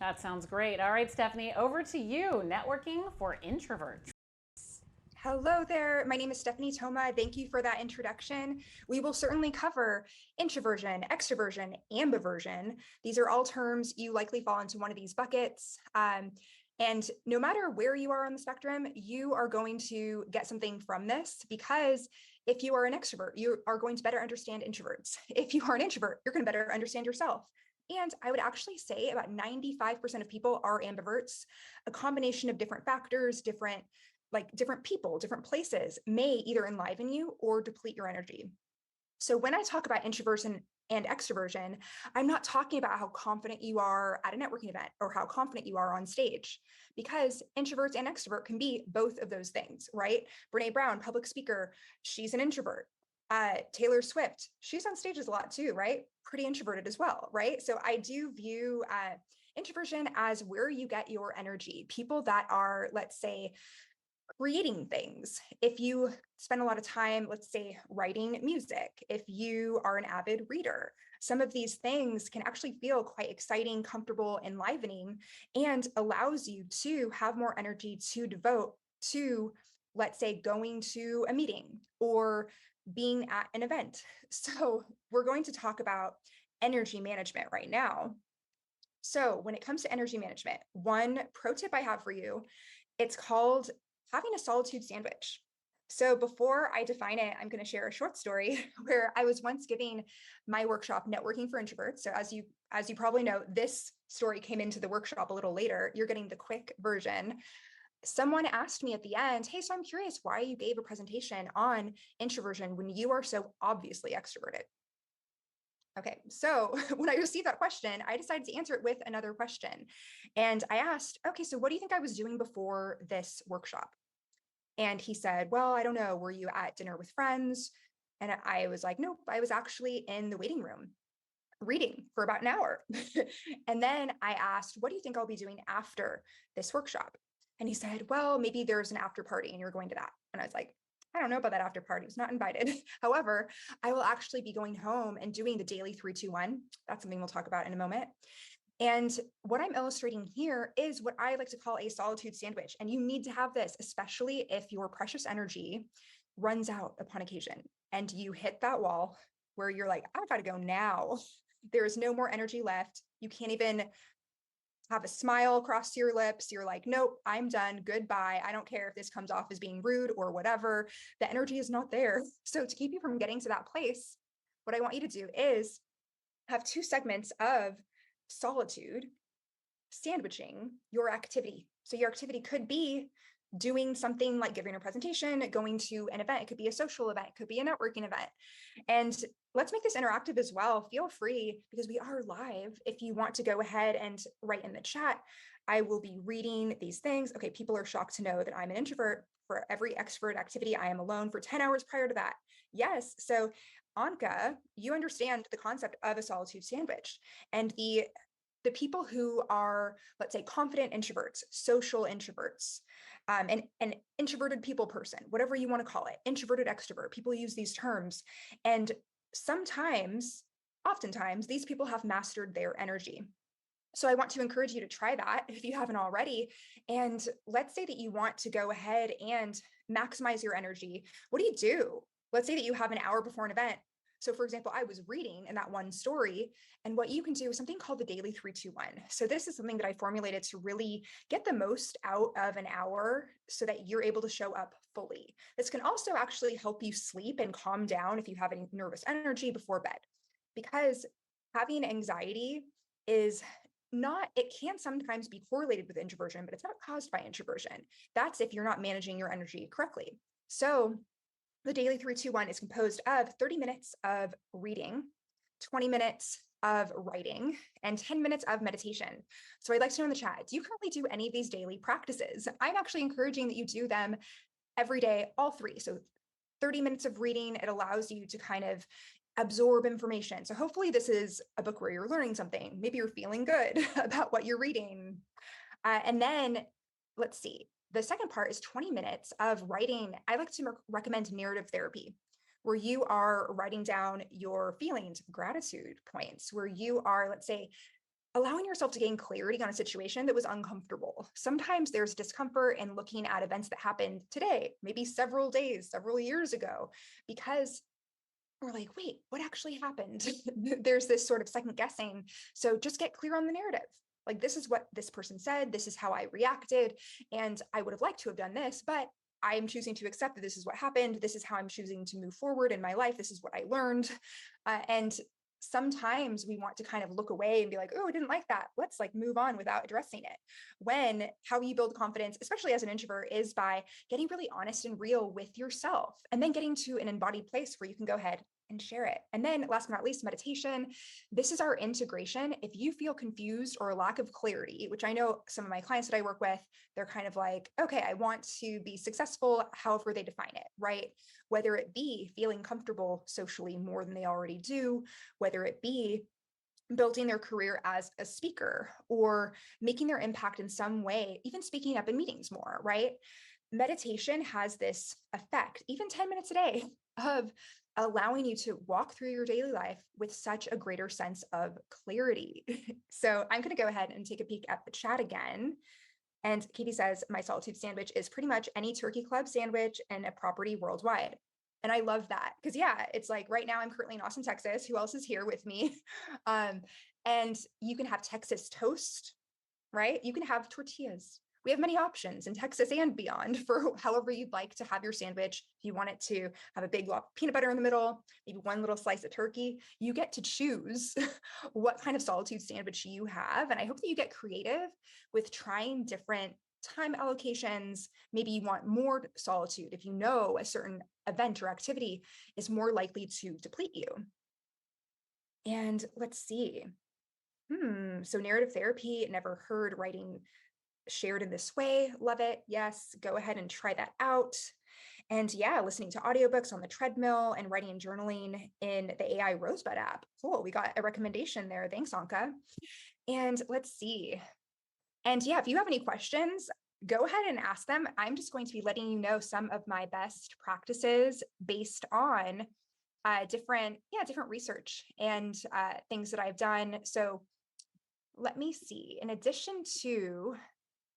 That sounds great. All right, Stephanie, over to you. Networking for introverts. Hello there. My name is Stephanie Toma. Thank you for that introduction. We will certainly cover introversion, extroversion, ambiversion. These are all terms you likely fall into one of these buckets. And no matter where you are on the spectrum, you are going to get something from this because if you are an extrovert, you are going to better understand introverts. If you are an introvert, you're going to better understand yourself. And I would actually say about 95% of people are ambiverts, a combination of different factors, different people, different places may either enliven you or deplete your energy. So when I talk about introversion and extroversion, I'm not talking about how confident you are at a networking event or how confident you are on stage, because introverts and extrovert can be both of those things, right? Brene Brown, public speaker, she's an introvert. Taylor Swift, she's on stages a lot too, right? Pretty introverted as well, right? So I do view introversion as where you get your energy. People that are, let's say, creating things. If you spend a lot of time, let's say, writing music, if you are an avid reader, some of these things can actually feel quite exciting, comfortable, enlivening, and allows you to have more energy to devote to, let's say, going to a meeting or being at an event. So we're going to talk about energy management right now. So when it comes to energy management, one pro tip I have for you, it's called having a solitude sandwich. So before I define it, I'm going to share a short story where I was once giving my workshop Networking for Introverts. So as you probably know, this story came into the workshop a little later. You're getting the quick version. Someone asked me at the end, "Hey, so I'm curious why you gave a presentation on introversion when you are so obviously extroverted." Okay, so when I received that question, I decided to answer it with another question. And I asked, "Okay, so what do you think I was doing before this workshop?" And he said, "Well, I don't know. Were you at dinner with friends?" And I was like, "Nope, I was actually in the waiting room reading for about an hour." And then I asked, "What do you think I'll be doing after this workshop?" And he said, "Well, maybe there's an after party and you're going to that." And I was like, "I don't know about that after party. I was not invited." However, I will actually be going home and doing the daily 3-2-1. That's something we'll talk about in a moment. And what I'm illustrating here is what I like to call a solitude sandwich. And you need to have this, especially if your precious energy runs out upon occasion and you hit that wall where you're like, "I've got to go now." There is no more energy left. You can't even have a smile across your lips. You're like, "Nope, I'm done. Goodbye. I don't care if this comes off as being rude or whatever." The energy is not there. So to keep you from getting to that place, what I want you to do is have two segments of solitude sandwiching your activity. So your activity could be doing something like giving a presentation, going to an event. It could be a social event, it could be a networking event. And let's make this interactive as well. Feel free, because we are live, if you want to go ahead and write in the chat. I will be reading these things. Okay, people are shocked to know that I'm an introvert. For every extrovert activity, I am alone for 10 hours prior to that. Yes. So Anka, you understand the concept of a solitude sandwich, and the people who are, let's say, confident introverts, social introverts, an introverted people person, whatever you want to call it, introverted extrovert, people use these terms. And sometimes, oftentimes, these people have mastered their energy. So I want to encourage you to try that if you haven't already. And let's say that you want to go ahead and maximize your energy. What do you do? Let's say that you have an hour before an event. So for example, I was reading in that one story, and what you can do is something called the daily 3-2-1. So this is something that I formulated to really get the most out of an hour so that you're able to show up fully. This can also actually help you sleep and calm down if you have any nervous energy before bed, because having anxiety is not, it can sometimes be correlated with introversion, but it's not caused by introversion. That's if you're not managing your energy correctly. So the daily 3-2-1 is composed of 30 minutes of reading, 20 minutes of writing, and 10 minutes of meditation. So I'd like to know in the chat, do you currently do any of these daily practices? I'm actually encouraging that you do them every day, all three. So 30 minutes of reading, it allows you to kind of absorb information. So hopefully this is a book where you're learning something. Maybe you're feeling good about what you're reading. And then let's see, the second part is 20 minutes of writing. I like to recommend narrative therapy, where you are writing down your feelings, gratitude points, where you are, let's say, allowing yourself to gain clarity on a situation that was uncomfortable. Sometimes there's discomfort in looking at events that happened today, maybe several days, several years ago, because we're like, wait, what actually happened? There's this sort of second guessing. So just get clear on the narrative. Like, this is what this person said. This is how I reacted. And I would have liked to have done this, but I'm choosing to accept that this is what happened. This is how I'm choosing to move forward in my life. This is what I learned. And sometimes we want to kind of look away and be like, oh, I didn't like that. Let's like move on without addressing it. When how you build confidence, especially as an introvert, is by getting really honest and real with yourself, and then getting to an embodied place where you can go ahead and share it. And then last but not least, meditation. This is our integration. If you feel confused or a lack of clarity, which I know some of my clients that I work with, they're kind of like, okay, I want to be successful, however they define it, right? Whether it be feeling comfortable socially more than they already do, whether it be building their career as a speaker or making their impact in some way, even speaking up in meetings more, right? Meditation has this effect, even 10 minutes a day, of allowing you to walk through your daily life with such a greater sense of clarity. So I'm going to go ahead and take a peek at the chat again. And Katie says, my solitude sandwich is pretty much any turkey club sandwich and a property worldwide. And I love that because, yeah, it's like right now I'm currently in Austin, Texas. Who else is here with me? And you can have Texas toast, right? You can have tortillas. We have many options in Texas and beyond for however you'd like to have your sandwich. If you want it to have a big block of peanut butter in the middle, maybe one little slice of turkey, you get to choose what kind of solitude sandwich you have. And I hope that you get creative with trying different time allocations. Maybe you want more solitude if you know a certain event or activity is more likely to deplete you. And let's see. So narrative therapy, never heard writing shared in this way. Love it. Yes, go ahead and try that out. And yeah, listening to audiobooks on the treadmill and writing and journaling in the AI Rosebud app. Cool. We got a recommendation there. Thanks, Anka. And let's see. And yeah, if you have any questions, go ahead and ask them. I'm just going to be letting you know some of my best practices based on different research and things that I've done. So let me see. In addition to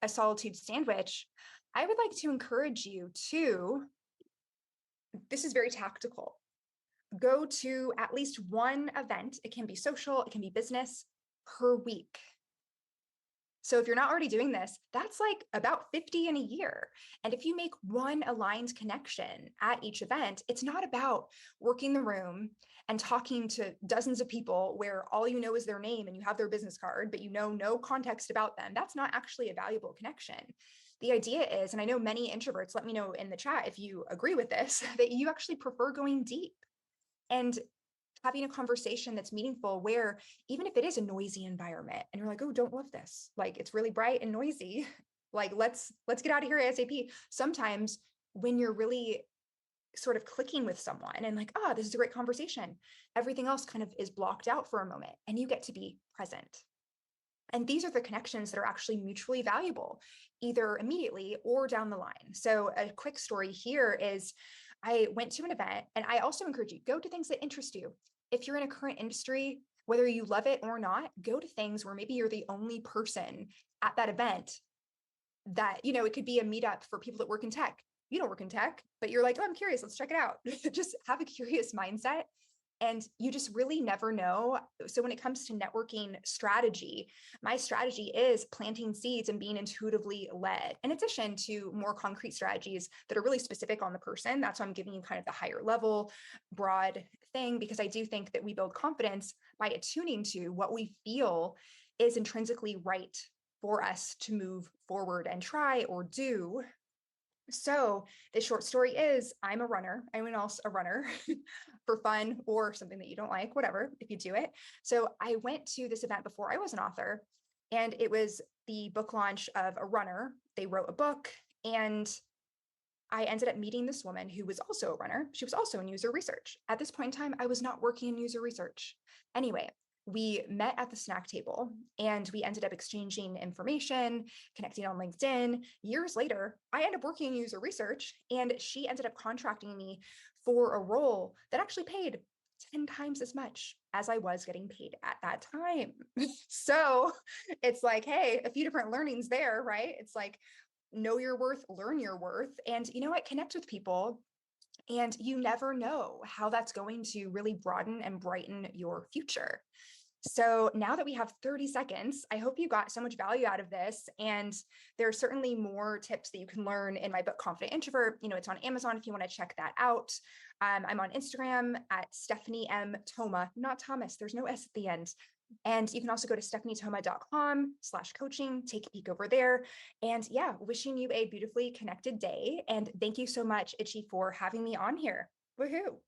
a solitude sandwich, I would like to encourage you to, this is very tactical, go to at least one event. It can be social, it can be business, per week. So if you're not already doing this, that's like about 50 in a year. And if you make one aligned connection at each event, it's not about working the room and talking to dozens of people where all you know is their name and you have their business card, but you know no context about them. That's not actually a valuable connection. The idea is, and I know many introverts, let me know in the chat if you agree with this, that you actually prefer going deep and having a conversation that's meaningful, where even if it is a noisy environment and you're like, oh, don't love this, like it's really bright and noisy, like let's get out of here ASAP. Sometimes when you're really sort of clicking with someone and like, oh, this is a great conversation, everything else kind of is blocked out for a moment and you get to be present. And these are the connections that are actually mutually valuable, either immediately or down the line. So a quick story here is I went to an event, and I also encourage you, go to things that interest you. If you're in a current industry, whether you love it or not, go to things where maybe you're the only person at that event. That, you know, it could be a meetup for people that work in tech. You don't work in tech, but you're like, oh, I'm curious, let's check it out. Just have a curious mindset. And you just really never know. So when it comes to networking strategy, my strategy is planting seeds and being intuitively led, in addition to more concrete strategies that are really specific on the person. That's why I'm giving you kind of the higher level, broad thing, because I do think that we build confidence by attuning to what we feel is intrinsically right for us to move forward and try or do. So the short story is, I'm a runner. Anyone else a runner for fun or something that you don't like, whatever, if you do it. So I went to this event before I was an author, and it was the book launch of a runner. They wrote a book, and I ended up meeting this woman who was also a runner. She was also in user research. At this point in time, I was not working in user research. Anyway, we met at the snack table and we ended up exchanging information, connecting on LinkedIn. Years later, I ended up working in user research, and she ended up contracting me for a role that actually paid 10 times as much as I was getting paid at that time. So it's like, hey, a few different learnings there, right? It's like, know your worth, learn your worth, and you know what? Connect with people. And you never know how that's going to really broaden and brighten your future. So now that we have 30 seconds, I hope you got so much value out of this. And there are certainly more tips that you can learn in my book, Confident Introvert. It's on Amazon if you want to check that out. I'm on Instagram at Stephanie M. Toma, not Thomas. There's no S at the end. And you can also go to stephanietoma.com/coaching, take a peek over there. And yeah, wishing you a beautifully connected day. And thank you so much, Itchy, for having me on here. Woohoo.